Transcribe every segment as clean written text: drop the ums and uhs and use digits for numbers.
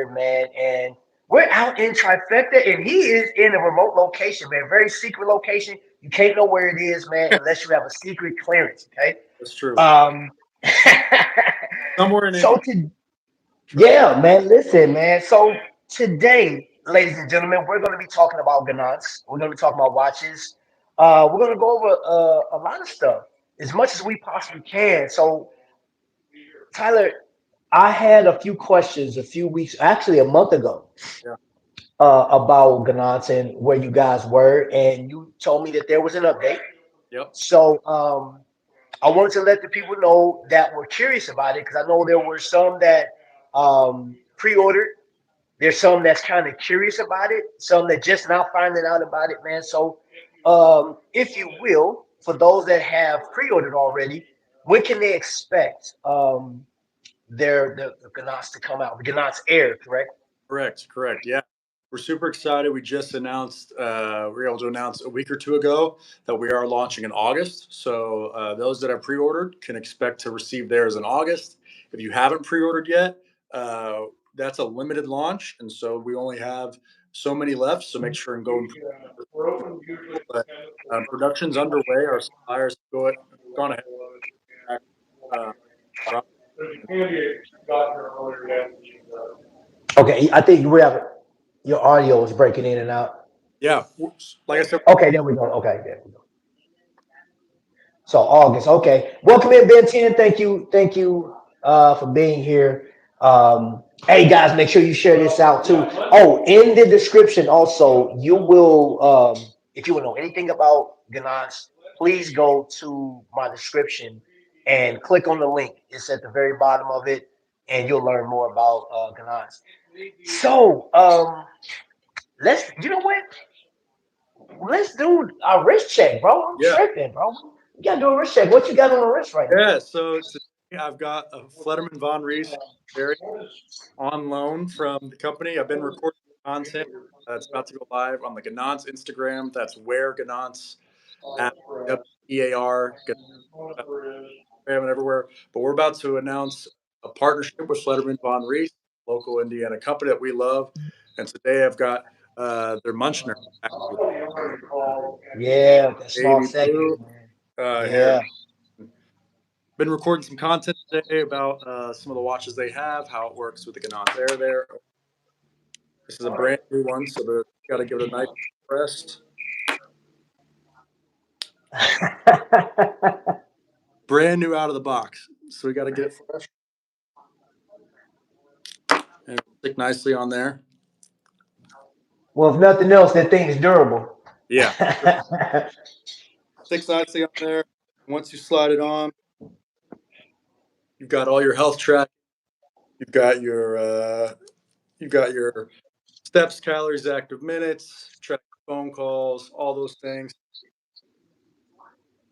man, and we're out in Trifecta, and he is in a remote location, man, very secret location. You can't know where it is, man, unless you have a secret clearance. Okay. That's true. Um. Somewhere in so India. to Trust. Yeah, man, listen, man. So today, ladies and gentlemen, we're going to be talking about Ganance. We're going to be talking about watches. We're going to go over a lot of stuff as much as we possibly can. So, Tyler, I had a few questions a few weeks, actually a month ago, Yeah. about Ganance and where you guys were, and you told me that there was an update. Yep. So, I wanted to let the people know that were curious about it because I know there were some that pre-ordered. There's some that's kind of curious about it, some that just now finding out about it, man. So, if you will, for those that have pre-ordered already, when can they expect the Ganance to come out? The Ganance Air, correct? Correct. Correct. Yeah. We're super excited. We just announced, we were able to announce a week or two ago that we are launching in August. So those that have pre-ordered can expect to receive theirs in August. If you haven't pre-ordered yet, uh, that's a limited launch, and so we only have so many left. So make sure and go and pre-order. But production's underway. Our suppliers gone ahead. Uh, Okay, I think we have your audio is breaking in and out. yeah, like I said, Okay, there we go. Okay, there we go. So August. Okay. Welcome in, Ben 10. Thank you for being here. Hey guys, make sure you share this out too. Oh, in the description also, you will if you want to know anything about Ganance, please go to my description and click on the link. It's at the very bottom of it, and you'll learn more about Ganance. So let's you know what? Let's do a wrist check, bro. I'm yeah, tripping, bro. You gotta do a wrist check. What you got on the wrist right now? yeah. So today I've got a Flederman Von Rees very on loan from the company. I've been recording content. It's about to go live on the Ganance Instagram. That's where Ganance at WEAR, Instagram and everywhere. But we're about to announce a partnership with Flederman Von Rees, local Indiana company that we love. And today I've got their Munchner, actually, Yeah, that small baby seconds, blue man. hair. Yeah. Been recording some content today about some of the watches they have, how it works with the Ganance Air there. This is a brand new one, so they got to give it a nice rest. Brand new out of the box, so we got to get it fresh and stick nicely on there. Well, if nothing else, that thing is durable. Yeah, sticks nicely on there. Once you slide it on, you've got all your health track. You've got your steps, calories, active minutes, track phone calls, all those things.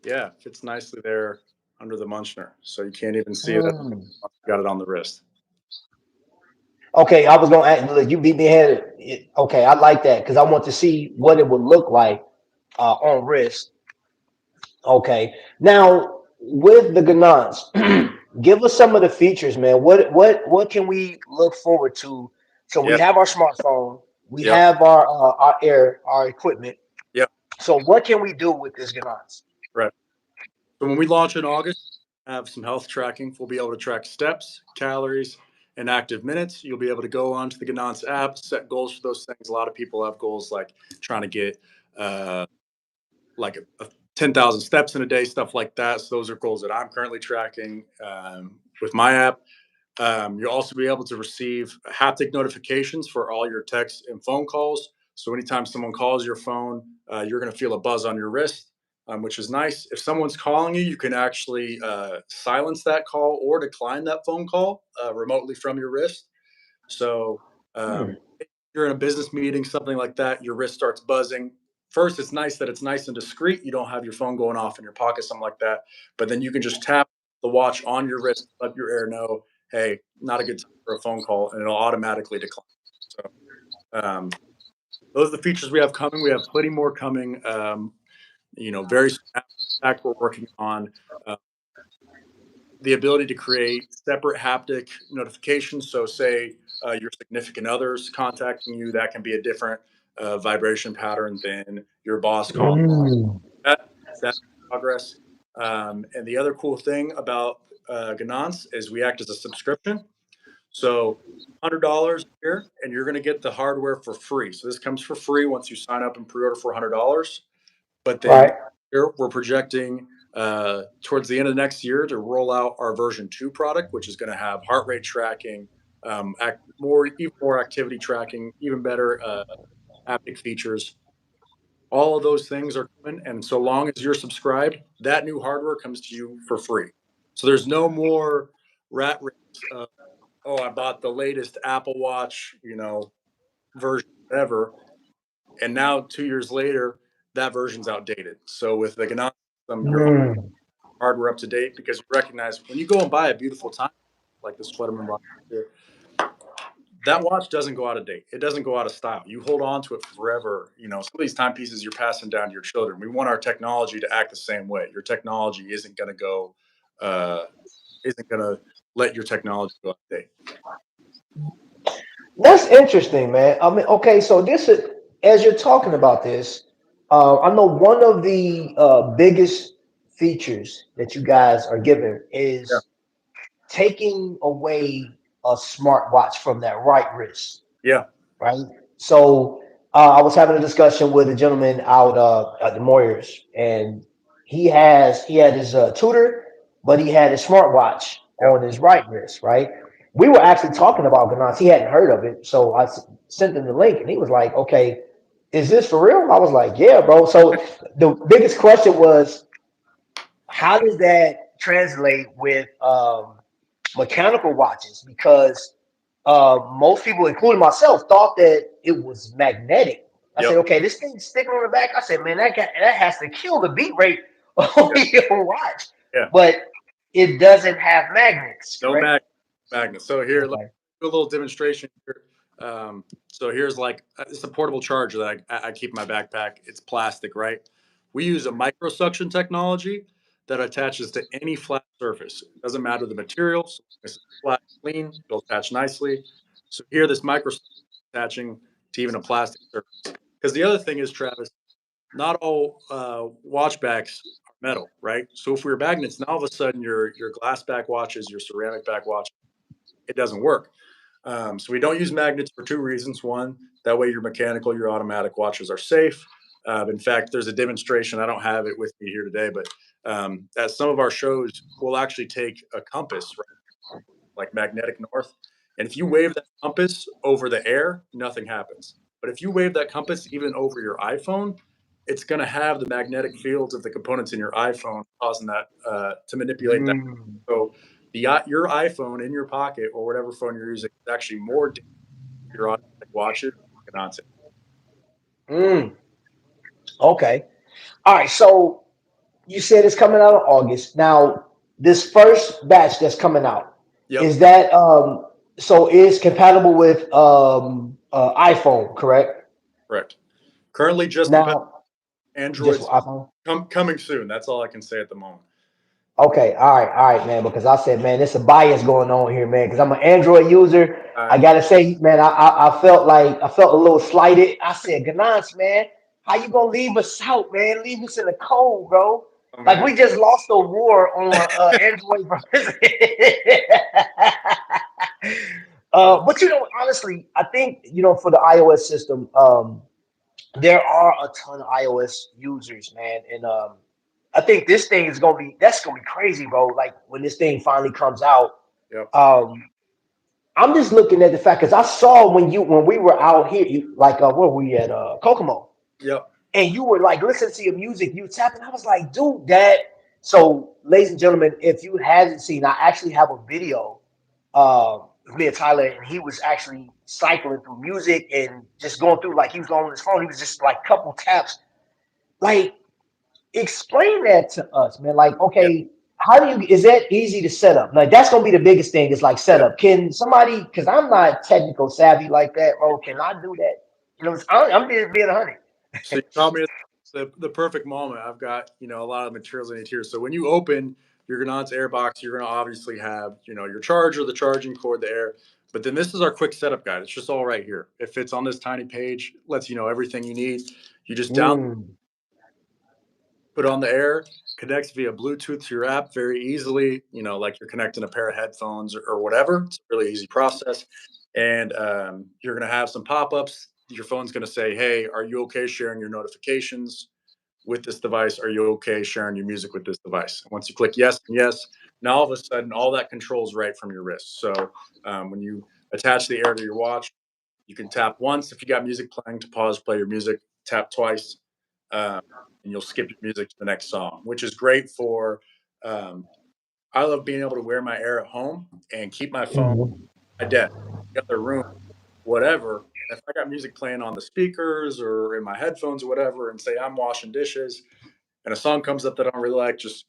Yeah, fits nicely there under the Munchner, so you can't even see it. Mm. Got it on the wrist. Okay, I was gonna ask. Look, you beat me ahead. Okay, I like that because I want to see what it would look like on wrist. Okay, now with the Ganance, give us some of the features, man. What can we look forward to? So we Yeah, have our smartphone, we yep, have our air, our equipment. yep. So what can we do with this Ganance? Right. So when we launch in August, have some health tracking. We'll be able to track steps, calories, and active minutes. You'll be able to go onto the Ganance app, set goals for those things. A lot of people have goals like trying to get uh, like 10,000 steps in a day, stuff like that. So those are goals that I'm currently tracking with my app. You'll also be able to receive haptic notifications for all your texts and phone calls. So anytime someone calls your phone, you're going to feel a buzz on your wrist, which is nice. If someone's calling you, you can actually silence that call or decline that phone call remotely from your wrist. So Hmm. if you're in a business meeting, something like that, your wrist starts buzzing. First, it's nice that it's nice and discreet. You don't have your phone going off in your pocket, something like that. But then you can just tap the watch on your wrist, let your air know, hey, not a good time for a phone call, and it'll automatically decline. So um, those are the features we have coming. We have plenty more coming. Very soon after that, we're working on uh, the ability to create separate haptic notifications. So, say your significant other's contacting you, that can be a different vibration pattern than your boss calling. Mm. That's progress. And the other cool thing about Ganance is we act as a subscription. So $100 here, and you're going to get the hardware for free. So this comes for free once you sign up and pre-order for $100. But then Right. here we're projecting towards the end of next year to roll out our version 2 product, which is going to have heart rate tracking, even more activity tracking, even better haptic features. All of those things are coming, and so long as you're subscribed, that new hardware comes to you for free. So there's no more rat race of, oh, I bought the latest Apple Watch, version ever, and now 2 years later, that version's outdated. So with the Ganance system, your Mm. hardware up to date because you recognize when you go and buy a beautiful time like this Sweaterman watch here, that watch doesn't go out of date. It doesn't go out of style. You hold on to it forever. Some of these timepieces you're passing down to your children. We want our technology to act the same way. Your technology uh, isn't going to let your technology go out of date. That's interesting, man. I mean, okay, so this is as you're talking about this, I know one of the biggest features that you guys are giving Yeah. is taking away a smartwatch from that right wrist, Yeah. right? So I was having a discussion with a gentleman out at the Moyers, and he had his tutor, but he had his smartwatch Yeah. on his right wrist, right? We were actually talking about Ganance. He hadn't heard of it, so sent him the link, and he was like, "Okay, is this for real?" I was like, "Yeah, bro." So the biggest question was, how does that translate with mechanical watches? Because most people, including myself, thought that it was magnetic. I said, Yep. okay, this thing's sticking on the back. I said, man, that has to kill the beat rate on Yeah. your watch. Yeah. But it doesn't have magnets, No correct? magnet. So here, let me Okay. do a little demonstration here. So here's like it's a portable charger that I keep in my backpack. It's plastic, right? We use a micro suction technology that attaches to any flat surface. It doesn't matter the material. So it's flat, clean, it'll attach nicely. So here, this micro attaching to even a plastic surface. Because the other thing is, Travis, not all watch backs are metal, right? So if we were magnets, now all of a sudden your glass back watches, your ceramic back watch, it doesn't work. So we don't use magnets for two reasons. One, that way your mechanical, your automatic watches are safe. In fact, there's a demonstration. I don't have it with me here today, but at some of our shows, we'll actually take a compass, right, like magnetic north, and if you wave that compass over the air, nothing happens. But if you wave that compass even over your iPhone, it's going to have the magnetic fields of the components in your iPhone causing that to manipulate that. Mm. So your iPhone in your pocket or whatever phone you're using is actually more dangerous than your automatic watches. Mm. Okay. All right. So you said it's coming out in August. Now, this first batch that's coming out, Yep, is that so it's compatible with iPhone, correct? correct. Currently just compatible. Now, just Android's iPhone. coming soon. That's all I can say at the moment. Okay, all right, man. Because I said, man, there's a bias going on here, man. Because I'm an Android user. I I, gotta say, man, I felt like I felt a little slighted. I said, Ganance, man, how you gonna leave us out, man? Leave us in the cold, bro. oh Like man, we just lost a war on Android versus. uh, But honestly, I think for the iOS system, there are a ton of iOS users, man, and I think this thing is that's gonna be crazy, bro. Like when this thing finally comes out, yep, um, I'm just looking at the fact because I saw when we were out here, where were we at Kokomo, yep, and you were like listening to your music, you were tapping. I was like, dude, that. So, ladies and gentlemen, if you hadn't seen, I actually have a video with me and Tyler, and he was actually cycling through music and just going through like he was on his phone. He was just like couple taps, like explain that to us, man. Like, yeah, okay, how do you is that easy to set up? Like that's gonna be the biggest thing is like yeah. setup. Can somebody because I'm not technical savvy like that, bro, can I do that? I'm just being 100. So you caught me at the perfect moment. I've got a lot of materials I need here. So when you open your Ganance Air box, you're going to obviously have, your charger, the charging cord, the Air. But then this is our quick setup guide. It's just all right here. It fits on this tiny page, lets you know everything you need. You just download, Mm. put on the Air, connects via Bluetooth to your app very easily, like you're connecting a pair of headphones or whatever. It's a really easy process. And you're going to have some pop ups. Your phone's going to say, hey, are you okay sharing your notifications with this device? Are you okay sharing your music with this device? And once you click yes and yes, now all of a sudden, all that controls right from your wrist. So when you attach the Air to your watch, you can tap once if you got music playing to pause, play your music, tap twice, um, and you'll skip your music to the next song, which is great for. Um, I love being able to wear my Air at home and keep my phone Mhm. at my desk, the other room, whatever. And if I got music playing on the speakers or in my headphones or whatever, and say I'm washing dishes and a song comes up that I don't really like, just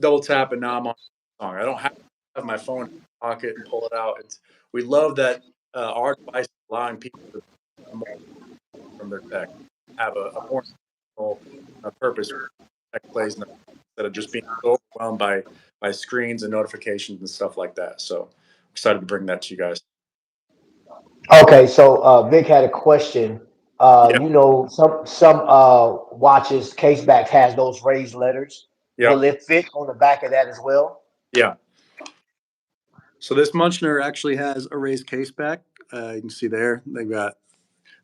double tap and now I'm on the song. I don't have to have my phone in my pocket and pull it out. We love that our device is allowing people to more from their tech, have a more intentional purpose tech plays instead of just being so overwhelmed by screens and notifications and stuff like that. So excited to bring that to you guys. Okay, so Vic had a question. Yeah, Some watches caseback has those raised letters. yeah, Will it fit on the back of that as well? yeah. So this Munchner actually has a raised case back. You can see there they've got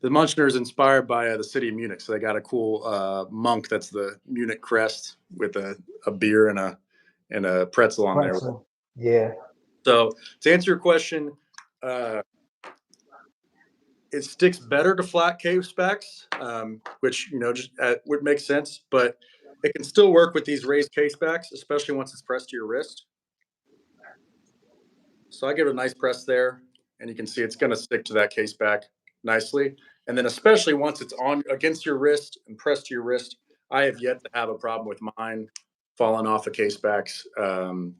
the Munchner is inspired by the city of Munich. So they got a cool monk that's the Munich crest with a beer and a pretzel on there. Pretzel. Yeah. So to answer your question, uh, it sticks better to flat cave specs, which just would make sense. But it can still work with these raised case backs, especially once it's pressed to your wrist. So I give it a nice press there, and you can see it's going to stick to that case back nicely. And then especially once it's on against your wrist and pressed to your wrist, I have yet to have a problem with mine falling off of case backs. I've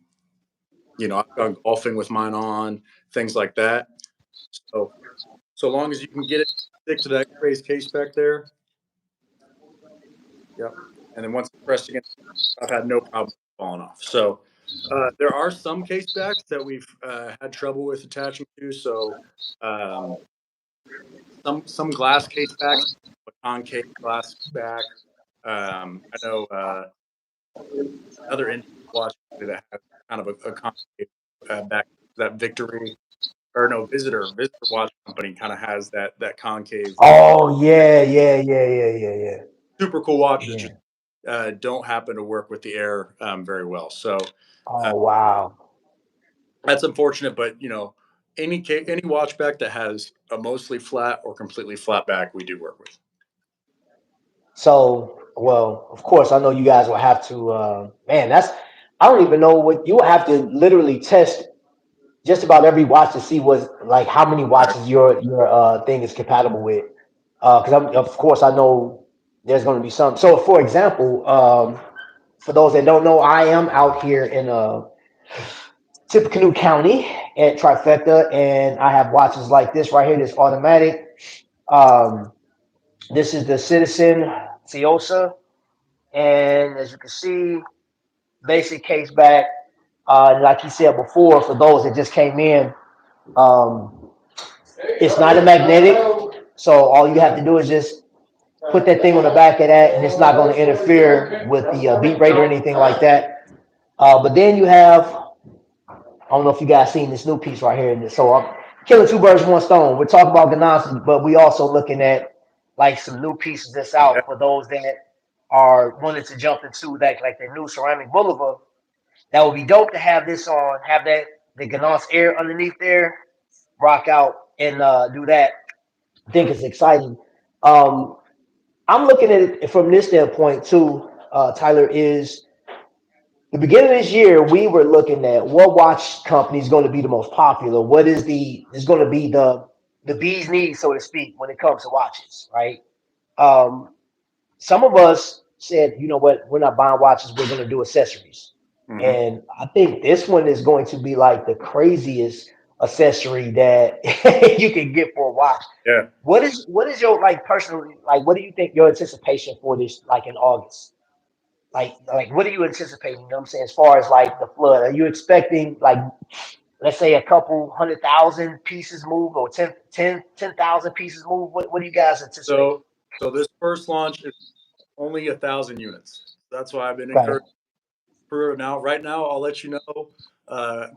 gone golfing with mine on, things like that. So so long as you can get it stick to that raised case back there, yep. And then once it's pressed again, I've had no problem falling off. So there are some case backs that we've had trouble with attaching to. So um, some glass case backs, a concave glass back. I know another Indian watch that has kind of a concave back. That Victory or no Visitor Watch Company kind of has that concave. Oh yeah, yeah, yeah, yeah, yeah, yeah. Super cool watches, just Yeah. don't happen to work with the Air very well. So uh, Oh wow. that's unfortunate, but any watch back that has a mostly flat or completely flat back, we do work with. So, well, of course, I know you guys will have to. Man, that's I don't even know what you will have to literally test just about every watch to see what like how many watches your thing is compatible with. Because of course I know there's going to be some. So, for example, for those that don't know, I am out here in Tippecanoe County at Trifecta, and I have watches like this right here. This automatic. Um, this is the Citizen Ciosa, and as you can see, basic case back. Like you said before, for those that just came in, um, it's not a magnetic, so all you have to do is just put that thing on the back of that, and it's not going to interfere with the beat rate or anything like that. But then you have, I don't know if you guys seen this new piece right here. So I'm killing two birds with one stone. We're talking about Ganance, but we also looking at like some new pieces that's Yeah, out for those that are wanting to jump into that, like the new ceramic boulevard. That would be dope to have this on, have that the Ganance Air underneath there, rock out and do that. I think it's exciting. Um, I'm looking at it from this standpoint too. Tyler, is the beginning of this year we were looking at what watch company is going to be the most popular. What is going to be the bee's knees, so to speak, when it comes to watches, right? Um, some of us said, you know what, we're not buying watches, we're going to do accessories. hmm And I think this one is going to be like the craziest accessory that you can get for a watch. yeah. What is your like personally like what do you think your anticipation for this like in August? Like what are you anticipating? You know what I'm saying? As far as like the flood, are you expecting like let's say a couple 100,000 pieces move or 10,000 pieces move? What do you guys anticipate? So this first launch is only 1,000 units. That's why I've been Right. encouraged for now. Right now, I'll let you know.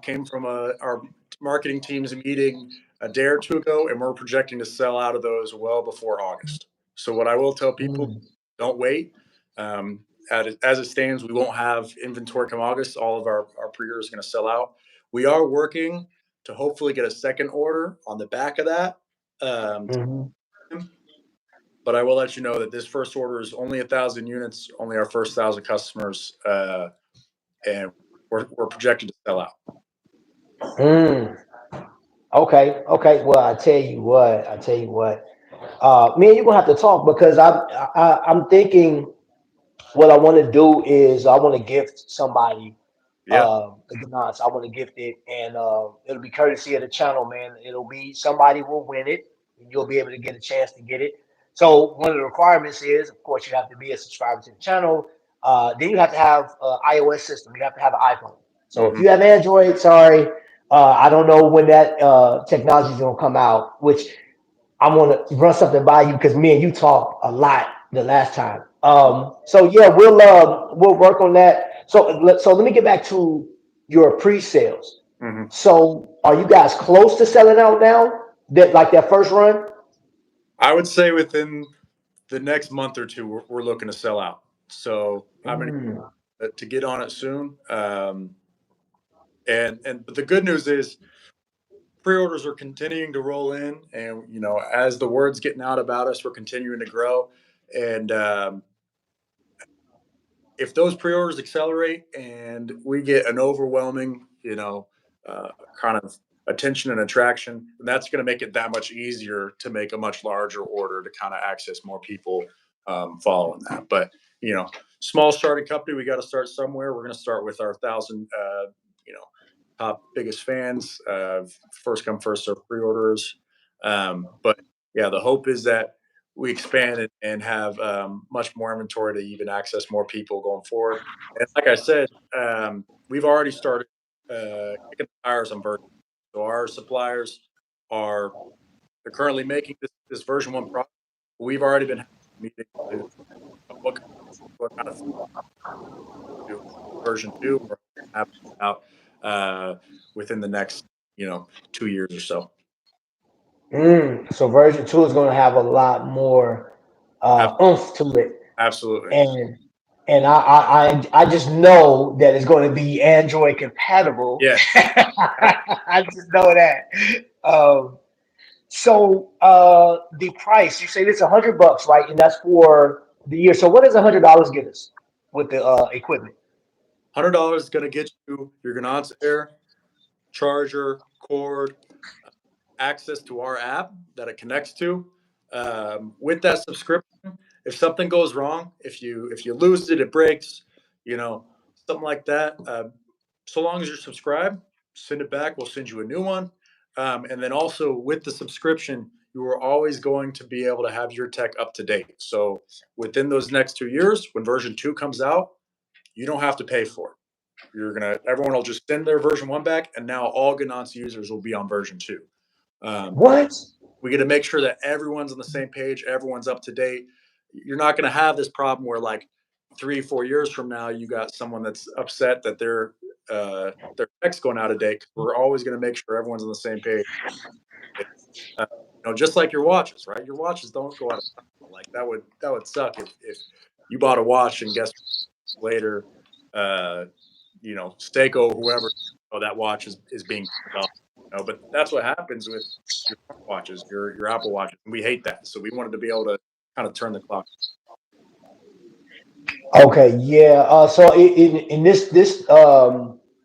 Came from our marketing team's meeting a day or two ago, and we're projecting to sell out of those well before August. So what I will tell people, Mm, don't wait. Um, as it stands, we won't have inventory come August. All of our pre-orders are going to sell out. We are working to hopefully get a second order on the back of that. Um, mhm. but I will let you know that this first order is only 1,000 units, only our first 1,000 customers, and we're projected to sell out. Mm. Okay. Okay. Well, I tell you what. I tell you what. Me and you gonna have to talk because I'm thinking what I want to do is I want to gift somebody Yeah. the Ganance. I want to gift it, and it'll be courtesy of the channel, man. It'll be somebody will win it, and you'll be able to get a chance to get it. So one of the requirements is, of course, you have to be a subscriber to the channel. Then you have to have iOS system. You have to have an iPhone. So if Hmm. you have Android, sorry, I don't know when that technology is gonna come out. Which I want to run something by you because me and you talked a lot the last time. So yeah, we'll work on that. So let me get back to your pre-sales. Hmm. So are you guys close to selling out now? That like that first run? I would say within the next month or two, we're looking to sell out. So I'm going Mm, to get on it soon. And but the good news is pre-orders are continuing to roll in, and as the word's getting out about us, we're continuing to grow. And if those pre-orders accelerate and we get an overwhelming, kind of attention and attraction, that's going to make it that much easier to make a much larger order to kind of access more people following that. But small starting company, we got to start somewhere. We're going to start with our 1,000, you know, top biggest fans, first come first serve pre-orders. But yeah, the hope is that we expand and have much more inventory to even access more people going forward. And like I said, we've already started kicking the tires on version. So our suppliers are they're currently making this version one product. We've already been having meetings to what kind of do version two or have out within the next 2 years or so. so version two is going to have a lot more Ab- oomph to it, Absolutely. and I just know that it's going to be Android compatible. Yeah. I just know that. Um, So the price, you say it's $100, right? And that's for the year. So what does $100 get us with the equipment? $100 is going to get you your Ganance Air charger, cord, access to our app that it connects to. With that subscription, if something goes wrong, if you lose it, it breaks, you know, something like that. So long as you're subscribed, send it back. We'll send you a new one. And then also with the subscription, you are always going to be able to have your tech up to date. So within those next 2 years, when version two comes out, you don't have to pay for it. Everyone will just send their version one back, and now all Ganance users will be on version two. Um, What? we get to make sure that everyone's on the same page, everyone's up to date. You're not going to have this problem where like 3 4 years from now you got someone that's upset that their tech's going out of date. We're always going to make sure everyone's on the same page. Uh, just like your watches, right? Your watches don't go out of style. Like that would suck if you bought a watch and guess later, uh, Seiko, whoever, that watch is being developed. But that's what happens with your watches, your Apple watches. And we hate that. So we wanted to be able to kind of turn the clock. Okay, yeah. So in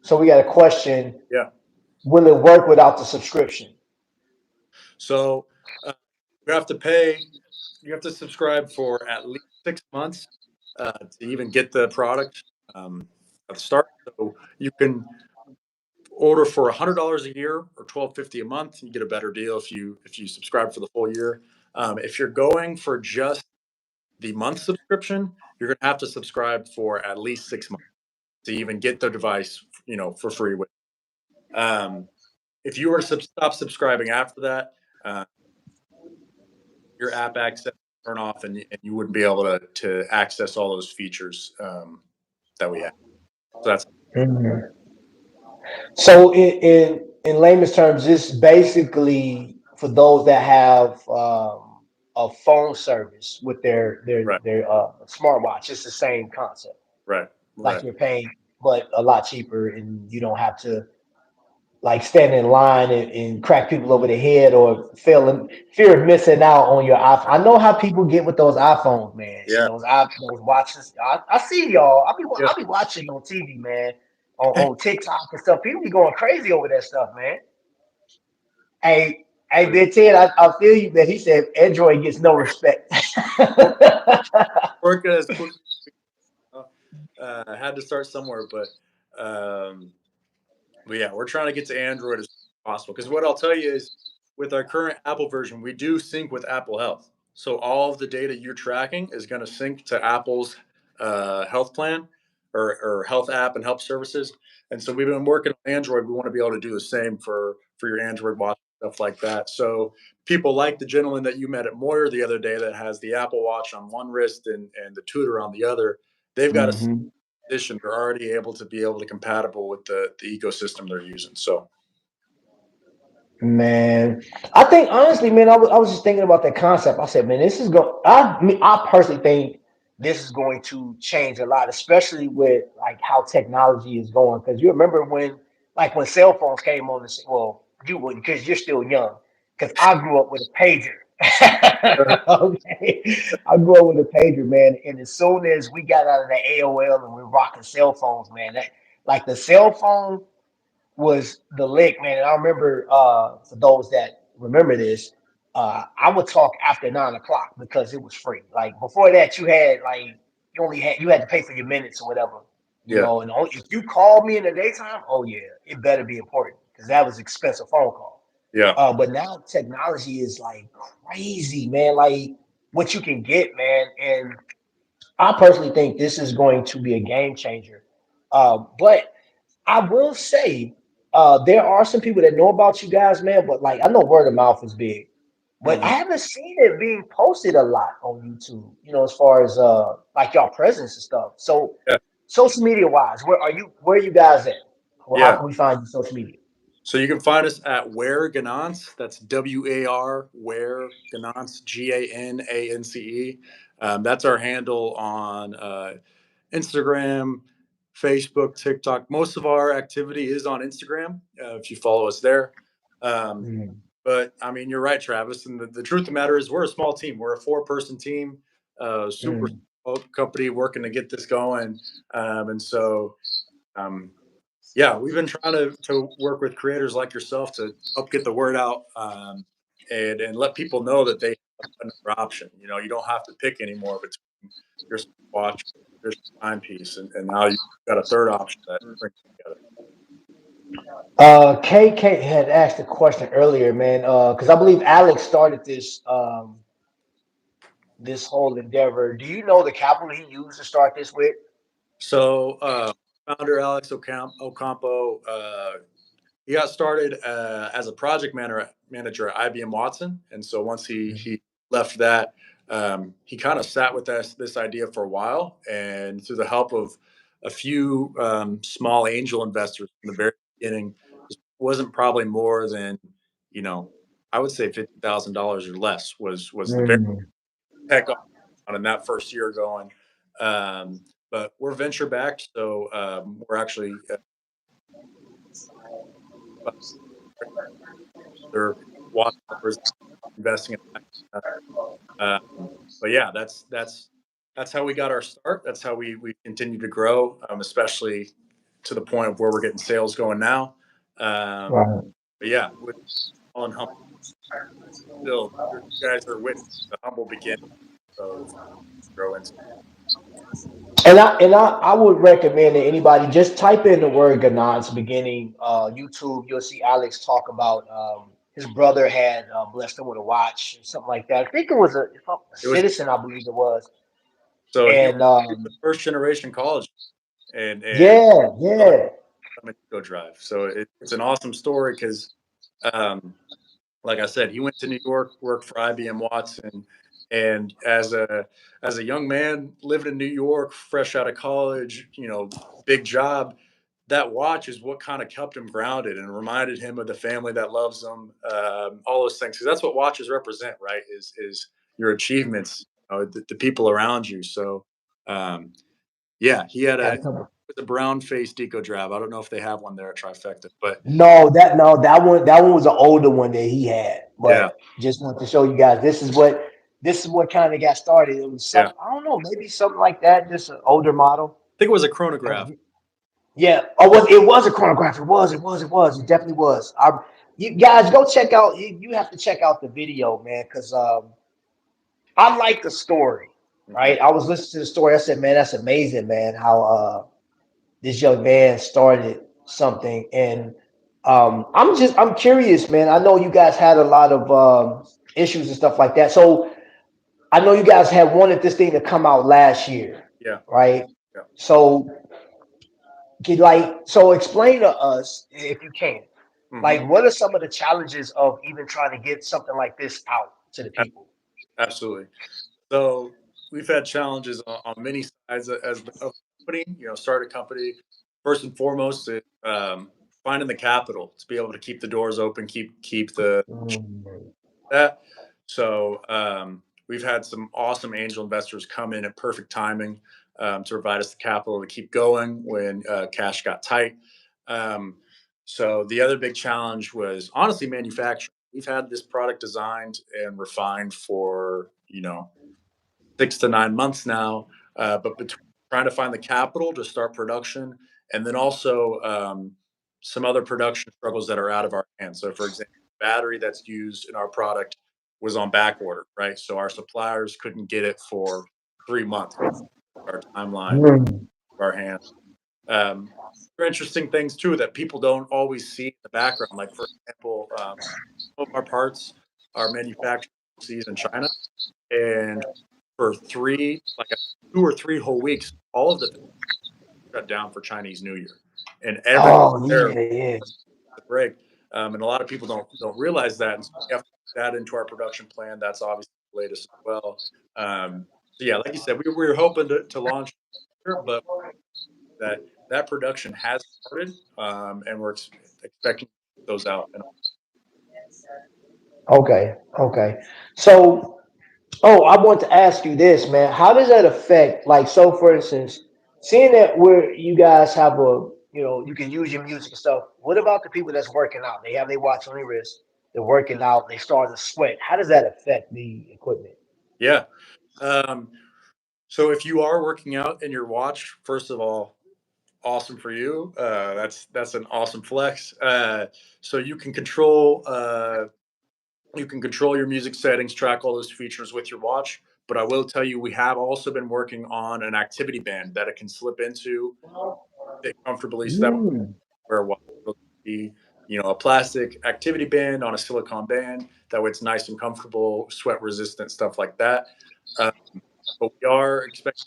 so we got a question. Yeah. Will it work without the subscription? So uh, you have to pay. You have to subscribe for at least 6 months to even get the product at the start. So you can order for $100 a year or $12.50 a month. You get a better deal if you subscribe for the full year. If you're going for just the month subscription, you're going to have to subscribe for at least 6 months to even get the device, for free. Um, if you were to stop subscribing after that, uh, your app access turn off, and you wouldn't be able to access all those features that we have. So that's Mhm. So in layman's terms, this basically for those that have a phone service with right, their smartwatch. It's the same concept. right, Like right. you're paying, but a lot cheaper, and you don't have to like stand in line and crack people over the head or fear of missing out on your iPhone. I know how people get with those iPhones, man, and Yeah, those watches. I see y'all. yeah. I be watching on TV, man, on TikTok and stuff. People be going crazy over that stuff, man. Hey, We Big Ted, I feel you, man. He said Android gets no respect. work as quick. I had to start somewhere, um, but yeah, we're trying to get to Android as possible. Because what I'll tell you is, with our current Apple version, we do sync with Apple Health. So all of the data you're tracking is going to sync to Apple's health plan or health app and health services. And so we've been working on Android. We want to be able to do the same for your Android watch, stuff like that. So people like the gentleman that you met at Moyer the other day that has the Apple Watch on one wrist and the Tudor on the other. They've got a Mhm. position. They're already able to compatible with the ecosystem they're using. So Man, I think honestly, man, I was just thinking about that concept. I said, man, this is going. I personally think this is going to change a lot, especially with like how technology is going. Because you remember when cell phones came on the well, you would because you're still young. Because I grew up with a pager. Okay, I grew up with a pager, man. And as soon as we got out of the AOL and we're rocking cell phones, man, that like the cell phone was the lick, man. And I remember for those that remember this, I would talk after 9 o'clock because it was free. Like before that, you had to pay for your minutes or whatever, yeah, And if you called me in the daytime, oh yeah, it better be important because that was expensive phone call. yeah. But now technology is like crazy, man. Like what you can get, man. And I personally think this is going to be a game changer. But I will say, there are some people that know about you guys, man. But like, I know word of mouth is big, but I Hmm. haven't seen it being posted a lot on YouTube. As far as like y'all presence and stuff. So, Yeah, social media wise, where are you? Where are you guys at? Well, how yeah. can we find you on social media? So you can find us at Wear Ganance. That's WAR Wear Ganance, GANANCE. That's our handle on Instagram, Facebook, TikTok. Most of our activity is on Instagram. If you follow us there. Um, Mm, but I mean, you're right, Travis. And the truth of the matter is, we're a small team. We're a 4-person team, super mm. small company working to get this going. And so, um, yeah, we've been trying to work with creators like yourself to help get the word out, and let people know that they have another option. You don't have to pick anymore between your watch, your timepiece, and now you've got a third option that brings it together. KK had asked a question earlier, man. Because I believe Alex started this whole endeavor. Do you know the capital he used to start this with? So, founder Alex Ocampo, he got started as a project manager at IBM Watson, and so once he left that, he kind of sat with this idea for a while, and through the help of a few small angel investors in the very beginning, it wasn't probably more than, you know I would say $50,000 or less was the very Mm. tech on in that first year going. Um, but we're venture backed, so we're actually they're watch numbers investing in that. But yeah, that's how we got our start. That's how we continue to grow, especially to the point of where we're getting sales going now. Um, Right. but yeah, with on humble, still, you guys are with the humble beginning of grow into. And I would recommend that anybody just type in the word Ganance beginning YouTube. You'll see Alex talk about his brother had blessed him with a watch or something like that. I think it was a It was citizen, I believe it was. So And he was first generation college, and yeah, other yeah. go drive. So it's an awesome story because, um, like I said, he went to New York, worked for IBM Watson, and as a young man living in New York, fresh out of college, big job. That watch is what kind of kept him grounded and reminded him of the family that loves him. All those things, because that's what watches represent, right? Is your achievements, the people around you. So, um, yeah, he had Gotta come. a brown faced Deco Drab. I don't know if they have one there at Trifecta, but No, that one was an older one that he had. yeah, But just want to show you guys this is what kind of got started. It was yeah. some, I don't know, maybe something like that, just an older model. I think it was a chronograph. Yeah. Oh, it was a chronograph. It was. It definitely was. You guys go check out. You have to check out the video, man, because I like the story. Mhm. Right. I was listening to the story. I said, man, that's amazing, man. How this young man started something, and I'm curious, man. I know you guys had a lot of issues and stuff like that. So I know you guys had wanted this thing to come out last year, Yeah, right? yeah. So so explain to us if you can, Hmm. like what are some of the challenges of even trying to get something like this out to the people? Absolutely. So we've had challenges on many sides as of the company. Start a company. First and foremost, finding the capital to be able to keep the doors open, keep the Mm. that. So we've had some awesome angel investors come in at perfect timing to provide us the capital to keep going when cash got tight. Um, so the other big challenge was honestly manufacturing. We've had this product designed and refined for 6 to 9 months now, but between trying to find the capital to start production and then also some other production struggles that are out of our hands. So, for example, battery that's used in our product was on back order, right? So our suppliers couldn't get it for 3 months. Our timeline was Mm. in our hands. There are interesting things too that people don't always see in the background. Like, for example, some of our parts are manufactured overseas in China, and for 2 or 3 whole weeks, all of the things shut down for Chinese New Year, and every Oh there yeah, yeah. the break. And a lot of people don't realize that, and so we have to put that into our production plan. That's obviously the latest as well. So yeah, like you said, we were hoping to launch here, but that production has started, and we're expecting those out. And Okay. So, oh, I want to ask you this, man. How does that affect, like, so for instance, seeing that where you guys have you can use your music and stuff. What about the people that's working out? They have their watch on their wrist. They're working out. They start to sweat. How does that affect the equipment? yeah. Um, so if you are working out in your watch, first of all, awesome for you. That's an awesome flex. So you can control your music settings, track all those features with your watch. But I will tell you, we have also been working on an activity band that it can slip into fit comfortably, so that way Mm. wear a watch will be a plastic activity band on a silicone band. That way it's nice and comfortable, sweat resistant, stuff like that. Uh, but we are expecting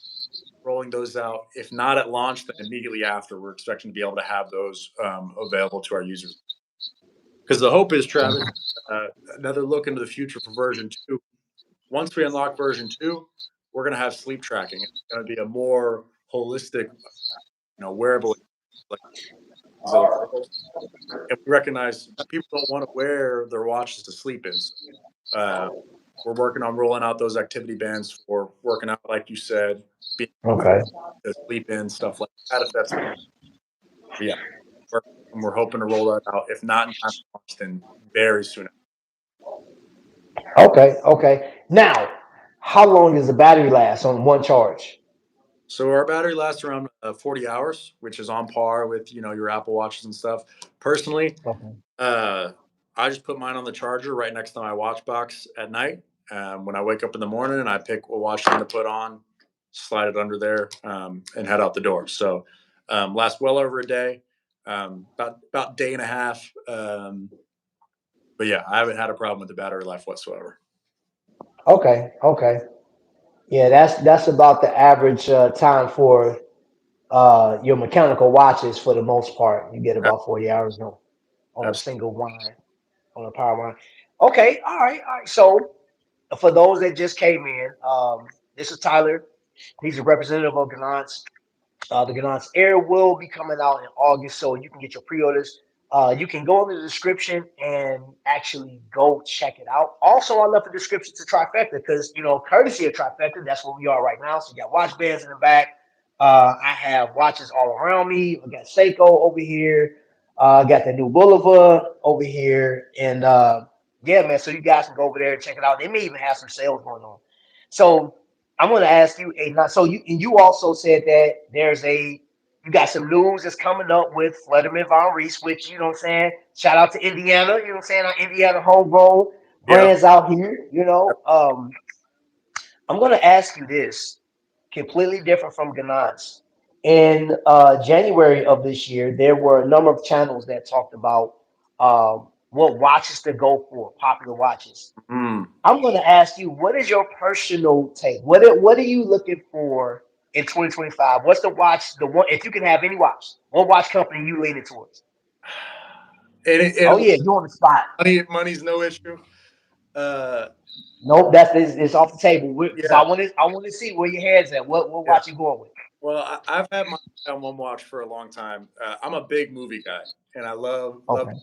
rolling those out. If not at launch, then immediately after, we're expecting to be able to have those available to our users. Because the hope is, Travis, uh, another look into the future for version two. Once we unlock version two, we're going to have sleep tracking. It's going to be a more holistic, wearable like these other wearables. And we recognize people don't want to wear their watches to sleep in. So, uh, we're working on rolling out those activity bands for working out, like you said, being comfortable Okay. to sleep in, stuff like that. If that's yeah, we're, and we're hoping to roll that out. If not in time to launch, then very soon. Okay. Now, how long does the battery last on one charge? So our battery lasts around 40 hours, which is on par with your Apple watches and stuff. Personally, Okay. uh, I just put mine on the charger right next to my watch box at night. When I wake up in the morning, and I pick a watch thing to put on, slide it under there, and head out the door. So lasts well over a day, about day and a half. But yeah, I haven't had a problem with the battery life whatsoever. Okay. Yeah, that's about the average time for your mechanical watches for the most part. You get about 40 hours on a Absolutely. single wind, on a power wind. Okay, all right, all right. So for those that just came in, this is Tyler. He's a representative of Ganance. The Ganance Heir will be coming out in August, so you can get your pre-orders. You can go in the description and actually go check it out. Also, I left the description to Trifecta because courtesy of Trifecta, that's where we are right now. So you got watch bands in the back. I have watches all around me. I got Seiko over here. Got the new Boulevard over here, and yeah, man. So you guys can go over there and check it out. They may even have some sales going on. So I'm going to ask you a so you also said that you got some news that's coming up with Letterman Von Reese, which you know what I'm saying. Shout out to Indiana, you know what I'm saying. Our Indiana homegrown Yeah. brands out here, I'm going to ask you this, completely different from Ganance. In January of this year, there were a number of channels that talked about what watches to go for, popular watches. Mm. I'm going to ask you, what is your personal take? What are you looking for in 2025? What's the watch, the one, if you can have any watch, what watch company you leaning towards? Oh And yeah, you on the spot. money's no issue. Uh, Nope, it's off the table. Because yeah, I want to see where your head's at. What yeah. watch you going with? Well, I've had my eye on one watch for a long time. I'm a big movie guy, and I love. Okay.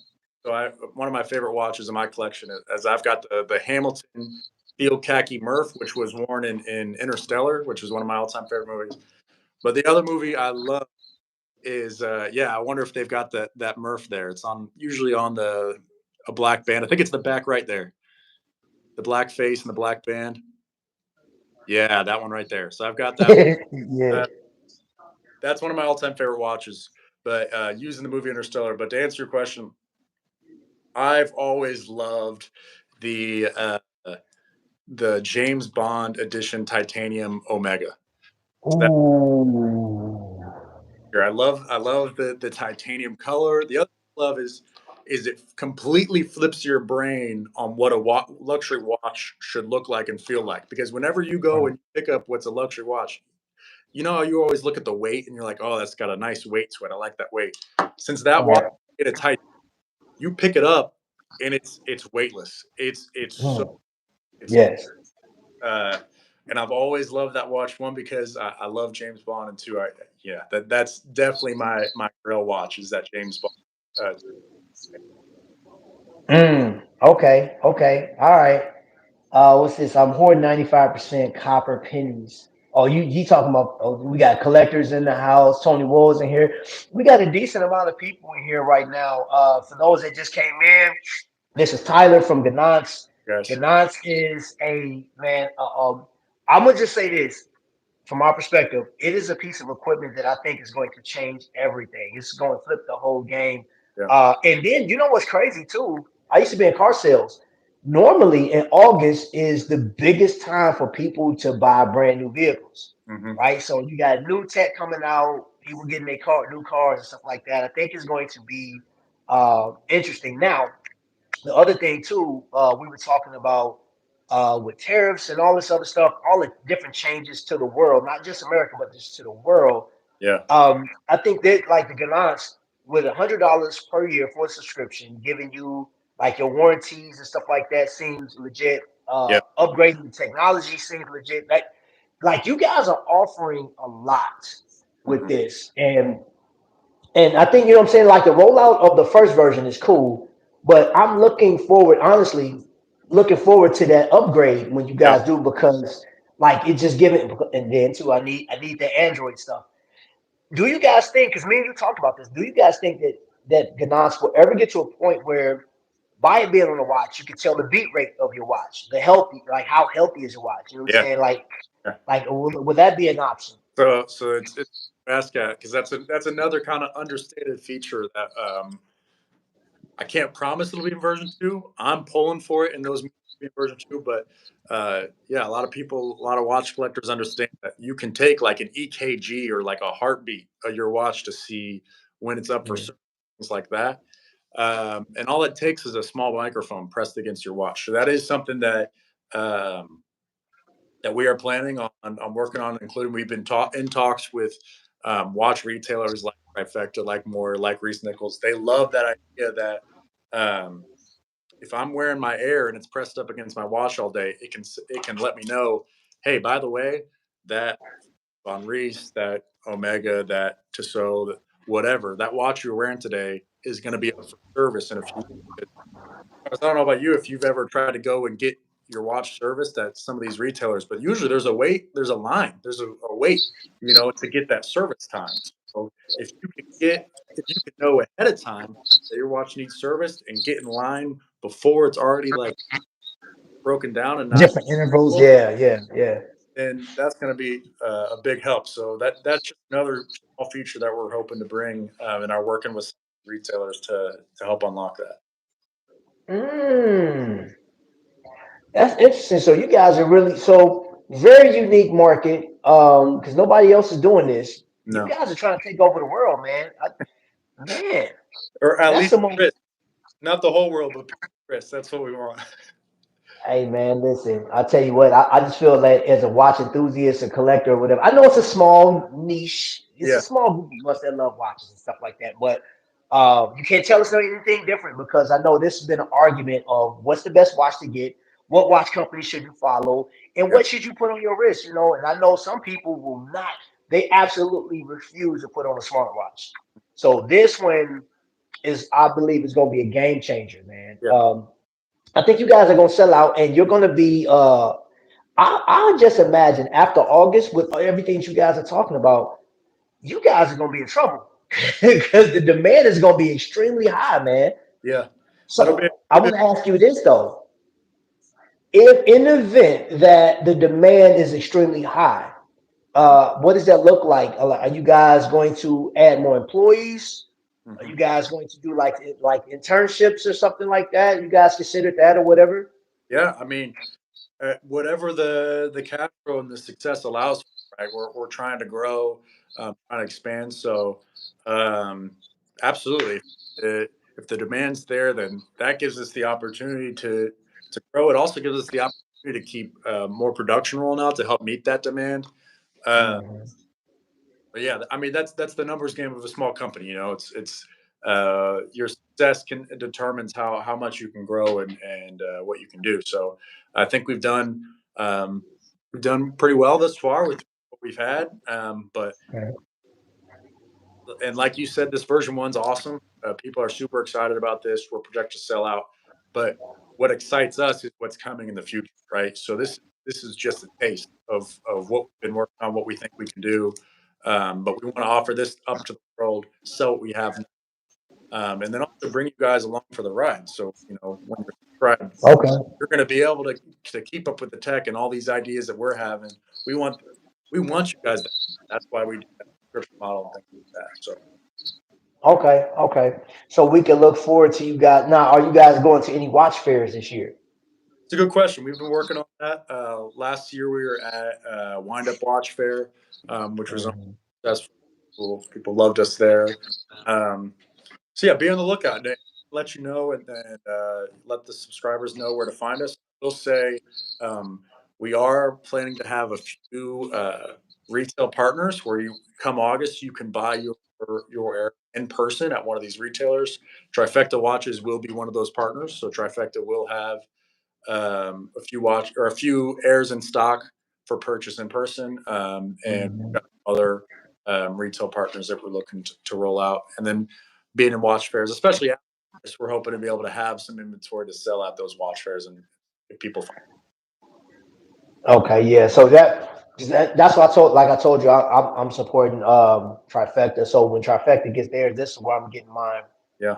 So one of my favorite watches in my collection is I've got the Hamilton steel khaki Murph, which was worn in Interstellar, which is one of my all time favorite movies. But the other movie I love is yeah, I wonder if they've got that Murph there. It's on usually on the a black band. I think it's the back right there, the black face and the black band. Yeah, that one right there. So I've got that. Yeah. Uh, that's one of my all time favorite watches. But using the movie Interstellar. But to answer your question, I've always loved the uh, the James Bond edition titanium Omega. So that Ooh. I love the titanium color. The other thing I love is it completely flips your brain on what a luxury watch should look like and feel like. Because whenever you go Right. and pick up what's a luxury watch, you know how you always look at the weight and you're like, oh, that's got a nice weight to it. I like that weight. Since that watch Right. get a tight, you pick it up and it's weightless. It's so Mm. it's Yes. uh, and I've always loved that watch. One because I love James Bond, and two, yeah, that's definitely my grail watch is that James Bond. Uh, Okay. Okay. All right. What's this? I'm hoarding 95% copper pennies. Oh, you talking about? Oh, we got collectors in the house. Tony Wool's in here. We got a decent amount of people in here right now. For those that just came in, this is Tyler from Ganance. guys, Ganance is a man. I'm gonna just say this from our perspective, it is a piece of equipment that I think is going to change everything. It's going to flip the whole game. yeah, And then you know what's crazy too? I used to be in car sales. Normally in August is the biggest time for people to buy brand new vehicles, hmm right? So you got new tech coming out, people getting new cars and stuff like that. I think it's going to be interesting. Now, the other thing too, we were talking about with tariffs and all this other stuff, all the different changes to the world, not just America, but just to the world. yeah, I think that like the Ganance with $100 per year for a subscription, giving you like your warranties and stuff like that seems legit. yeah, Upgrading the technology seems legit. Like you guys are offering a lot with hmm this, and I think, I'm saying, like the rollout of the first version is cool, but I'm looking forward, honestly, looking forward to that upgrade when you yeah. guys do, because like it just giving, and then too, I need the Android stuff. Do you guys think, because me and you talked about this, do you guys think that Ganance will ever get to a point where by it being on the watch, you can tell the beat rate of your watch, the healthy, like how healthy is your watch? You know what I'm Yeah. saying? Yeah. Like would that be an option? So it's ASCAT because that's another kind of understated feature that I can't promise it'll be in version two. I'm pulling for it in those in version two, but yeah, a lot of people, a lot of watch collectors understand that you can take like an EKG or like a heartbeat of your watch to see when it's up for Yeah. service, things like that. And all it takes is a small microphone pressed against your watch. So that is something that um, that we are planning on working on, including we've been in talks with watch retailers like Trifecta, like More, like Reese Nichols. They love that idea that um, if I'm wearing my Air and it's pressed up against my watch all day, it can let me know, hey, by the way, that Von Reese, that Omega, that Tissot, whatever, that watch you're wearing today is going to be up for service in a few weeks. I don't know about you if you've ever tried to go and get your watch serviced at some of these retailers, but usually there's a wait, there's a line, there's a wait, to get that service time. So if you can know ahead of time that your watch needs serviced and get in line before it's already like broken down and not Different intervals. full, Yeah, yeah, yeah. then that's going to be a big help. So that's just another small feature that we're hoping to bring and are working with retailers to help unlock that. Mm, that's interesting. So you guys are really very unique market. Because nobody else is doing this. You No, guys are trying to take over the world, man. Man, or at that's least the most. Chris, not the whole world, but Chris. That's what we want. Hey man, listen, I tell you what, I just feel like as a watch enthusiast, a collector, or whatever. I know it's a small niche, it's a Yeah, small group of us that love watches and stuff like that. But you can't tell us anything different because I know this has been an argument of what's the best watch to get, what watch company should you follow, and yeah, what should you put on your wrist. And I know some people will not, they absolutely refuse to put on a smartwatch. So this one is, I believe, is going to be a game changer, man. yeah, I think you guys are gonna sell out, and you're gonna be. I just imagine after August, with everything you guys are talking about, you guys are gonna be in trouble because the demand is gonna be extremely high, man. yeah. That'll be So I want to ask you this though: if in the event that the demand is extremely high, what does that look like? Are you guys going to add more employees? Are you mhm. guys going to do like internships or something like that? You guys considered that or whatever? Yeah. I mean, whatever the cash flow and the success allows, right? We're trying to grow, trying to expand. So, um, absolutely, if the demand's there, then that gives us the opportunity to grow. It also gives us the opportunity to keep more production rolling out to help meet that demand. Uh, Mhm. but yeah, I mean that's the numbers game of a small company. It's your success can determines how much you can grow and what you can do. So I think we've done pretty well thus far with what we've had. But and like you said, this version one's awesome. People are super excited about this. We're projected to sell out, but what excites us is what's coming in the future, right? So this is just a taste of what we've been working on, what we think we can do. But we want to offer this up to the world, sell what we have, and then also bring you guys along for the ride. So when you're subscribed, Okay. you're going to be able to keep up with the tech and all these ideas that we're having. We want we want you guys to. That's why we do that subscription model and things like that. So. Okay. Okay. So we can look forward to you guys. Now, are you guys going to any watch fairs this year? It's a good question. We've been working on that. Last year we were at Wind Up Watch Fair, which was Mhm. successful. People loved us there. Um, so yeah, be on the lookout. And let you know and let the subscribers know where to find us. We'll say we are planning to have a few retail partners where you come August you can buy your Air in person at one of these retailers. Trifecta Watches will be one of those partners. So Trifecta will have a few watch or a few airs in stock for purchase in person, and Mhm. we've got other retail partners that we're looking to roll out. And then being in watch fairs, especially after this, we're hoping to be able to have some inventory to sell at those watch fairs and if people find. Okay. Yeah. So that's what I told. Like I told you, I'm supporting Trifecta. So when Trifecta gets theirs, this is where I'm getting mine. Yeah,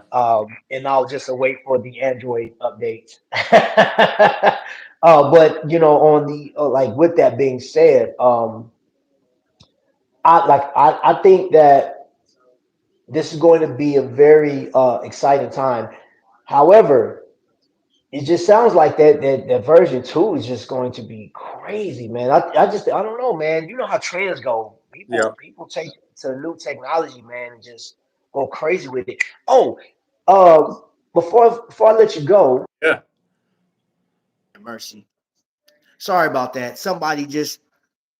And I'll just wait for the Android updates. But on the like with that being said, I think that this is going to be a very exciting time. However, it just sounds like that version two is just going to be crazy, man. I don't know, man. You know how trends go. yeah, People take to new technology, man, and just go crazy with it. Oh, um, before I let you go, yeah. Sorry about that. Somebody just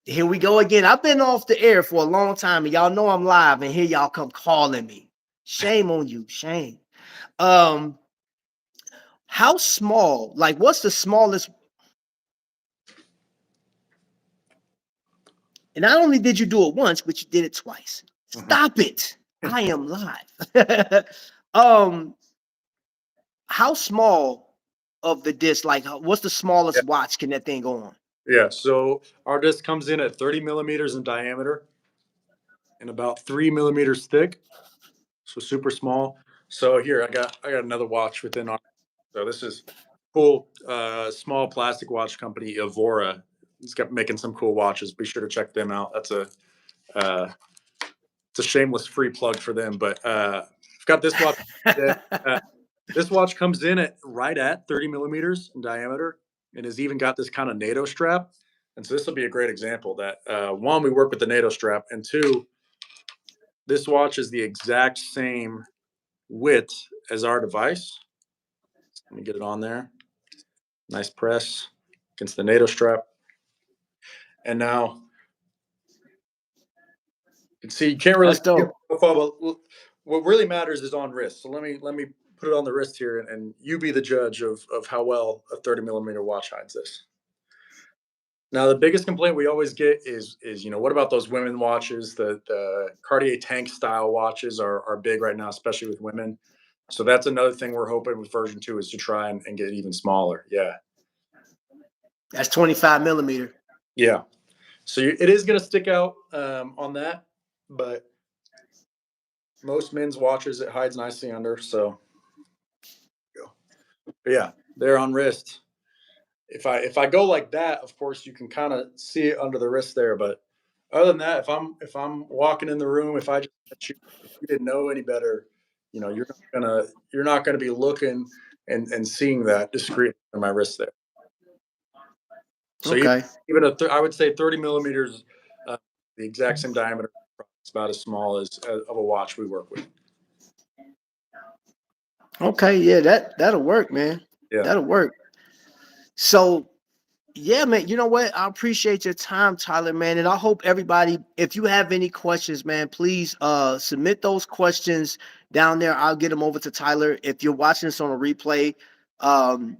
here we go again. I've been off the air for a long time, and y'all know I'm live, and here y'all come calling me. Shame on you. Shame. Um, how small? Like, what's the smallest? And not only did you do it once, but you did it twice. Mhm. Stop it. I am live. um, how small of the disc? Like, what's the Yeah. smallest watch can that thing go on? Yeah. So our disc comes in at 30 millimeters in diameter and about 3 millimeters thick. So super small. So here I got another watch within our. So this is cool. Small plastic watch company Evora. It's got making some cool watches. Be sure to check them out. That's a uh, it's a shameless free plug for them. But I've got this watch. Uh, this watch comes in at right at 30 millimeters in diameter, and has even got this kind of NATO strap. And so this will be a great example that one, we work with the NATO strap, and two, this watch is the exact same width as our device. Let me get it on there. Nice press against the NATO strap. And now you can see you can't really That's see it dope. profile, but what really matters is on wrist. So let me put it on the wrist here, and you be the judge of how well a 30 millimeter watch hides this. Now, the biggest complaint we always get is what about those women watches? The Cartier tank style watches are big right now, especially with women. So that's another thing we're hoping with version 2 is to try and get even smaller. Yeah, That's 25 millimeter. yeah. So it is going to stick out on that, but most men's watches it hides nicely under. So but yeah, they're on wrist. If I go like that, of course you can kind of see it under the wrist there. But other than that, if I'm walking in the room, if I just met you, if you didn't know any better, you're not gonna be looking and seeing that discreet on my wrist there. So Okay. even I would say 30 millimeters, uh, the exact same diameter. It's about as small as of a watch we work with. Okay. Yeah, that'll work, man. Yeah, That'll work. So yeah, man. You know what? I appreciate your time, Tyler, man. And I hope everybody, if you have any questions, man, please submit those questions down there. I'll get them over to Tyler. If you're watching this on a replay, um,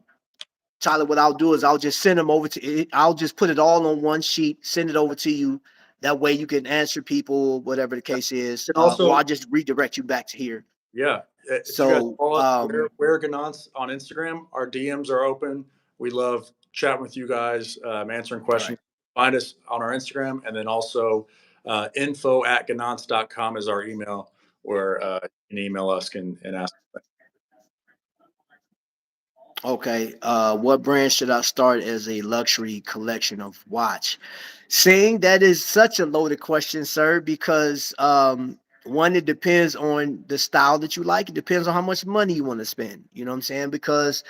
Tyler, what I'll do is I'll just send them over to I'll just put it all on one sheet, send it over to you. That way you can answer people, whatever the case is, and or also I'll just redirect you back to here. yeah, if you guys So, follow us, wear Ganance on Instagram. Our DMs are open. We love chatting with you guys, answering right. questions. Find us on our Instagram, and then also info@ganance.com is our email, where you can email us and ask. Okay. What brand should I start as a luxury collection of watch? Saying that is such a loaded question, sir, because one, it depends on the style that you like. It depends on how much money you want to spend. You know what I'm saying? Because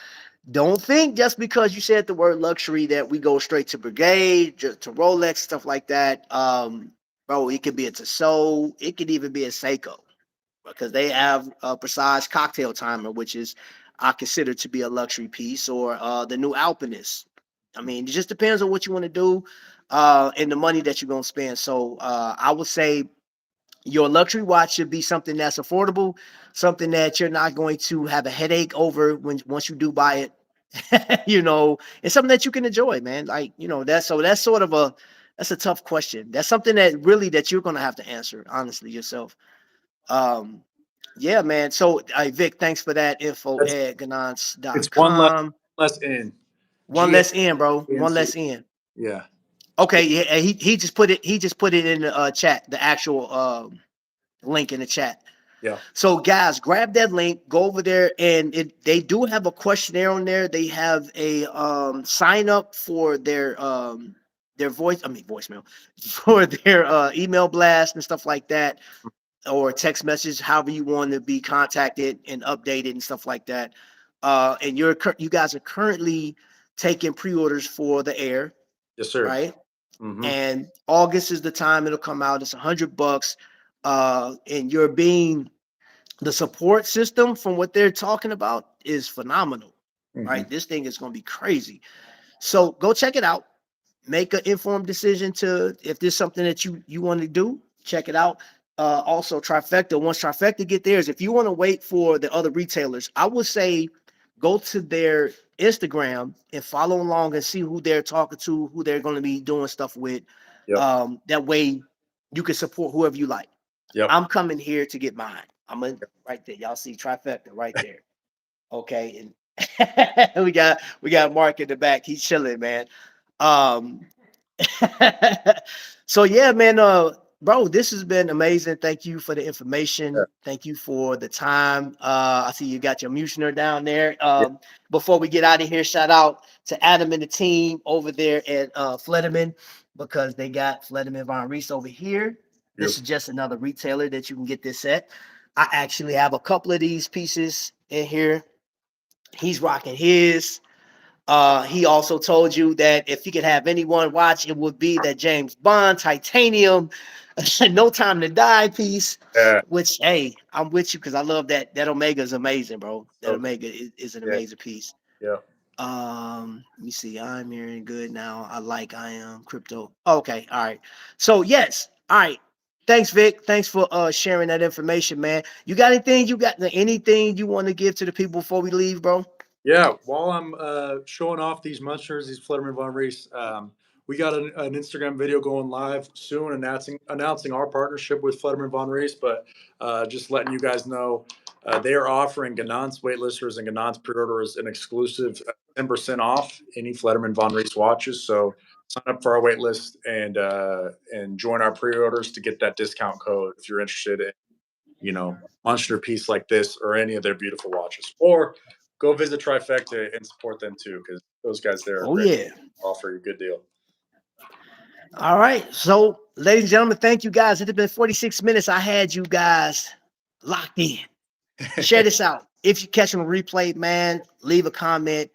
don't think just because you said the word luxury that we go straight to Brigade, just to Rolex, stuff like that. Bro, it could be a Tissot, it could even be a Seiko because they have a precise cocktail timer, which is I consider to be a luxury piece, or the new Alpinist. I mean, it just depends on what you want to do and the money that you're gonna spend. So I would say your luxury watch should be something that's affordable, something that you're not going to have a headache over when once you do buy it. And something that you can enjoy, man. Like, that's sort of that's a tough question. That's something that really that you're gonna have to answer honestly yourself. Um, yeah, man. So, Vic, thanks for that info That's at it's one less ganance.com. less in One G A less in, bro. N One C. less in. Yeah, Okay, yeah, and he just put it. He just put it in the chat, the actual link in the chat. yeah, So, guys, grab that link, go over there, and they do have a questionnaire on there. They have a sign up for their voicemail for their email blast and stuff like that, or text message, however you want to be contacted and updated and stuff like that. And you guys are currently taking pre-orders for the Air, yes, sir. right? Mm-hmm. And August is the time it'll come out. It's $100. And you're being the support system from what they're talking about is phenomenal, Mm-hmm. right? This thing is going to be crazy. So go check it out. make an informed decision to if there's something that you want to do, check it out. Also Trifecta, once Trifecta get theirs, if you want to wait for the other retailers, I would say go to their Instagram and follow along and see who they're talking to, who they're going to be doing stuff with. Yep. That way you can support whoever you like. Yep. I'm coming here to get mine. I'm gonna right there. Y'all see Trifecta right there. Okay, and we got Mark in the back. He's chilling, man. Um, so yeah, man. Bro, this has been amazing. Thank you for the Yeah. information. Thank you for the time. I see you got your Mushner down there. Yeah. Before we get out of here, shout out to Adam and the team over there at Flederman, because they got Flederman Von Reese over here. This Beautiful. is just another retailer that you can get this at. I actually have a couple of these pieces in here. He's rocking his. He also told you that if he could have anyone watch, it would be that James Bond titanium, No Time to Die piece. Yeah. Which, hey, I'm with you because I love that. That Omega is amazing, bro. That So Omega is an yeah. amazing piece. Yeah. Let me see. I'm hearing good now. I am crypto. Okay, all right. So yes, all right. Thanks, Vic. Thanks for sharing that information, man. You got anything? You got anything you want to give to the people before we leave, bro? Yeah, while I'm showing off these munchers, these Flederman Von Reese, we got an Instagram video going live soon announcing our partnership with Flederman Von Reese. But just letting you guys know, they are offering Ganance waitlisters and Ganance pre-orders an exclusive 10% off any Flederman Von Reese watches. So sign up for our waitlist and join our pre-orders to get that discount code if you're interested in, monster piece like this or any of their beautiful watches. Or go visit Trifecta and support them too, because those guys there are Oh great. yeah. Offer you a good deal. All right. So, ladies and gentlemen, thank you guys. It has been 46 minutes. I had you guys locked in. Share this out. If you catch them replay, man, leave a comment.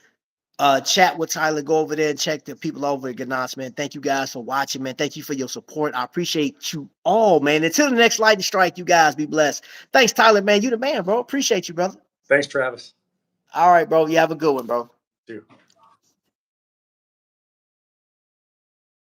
Chat with Tyler. Go over there and check the people over at Ganance, man. Thank you guys for watching, man. Thank you for your support. I appreciate you all, man. Until the next lightning strike, you guys be blessed. Thanks, Tyler, man. You the man, bro. Appreciate you, brother. Thanks, Travis. All right, bro. You have a good one, bro. Too.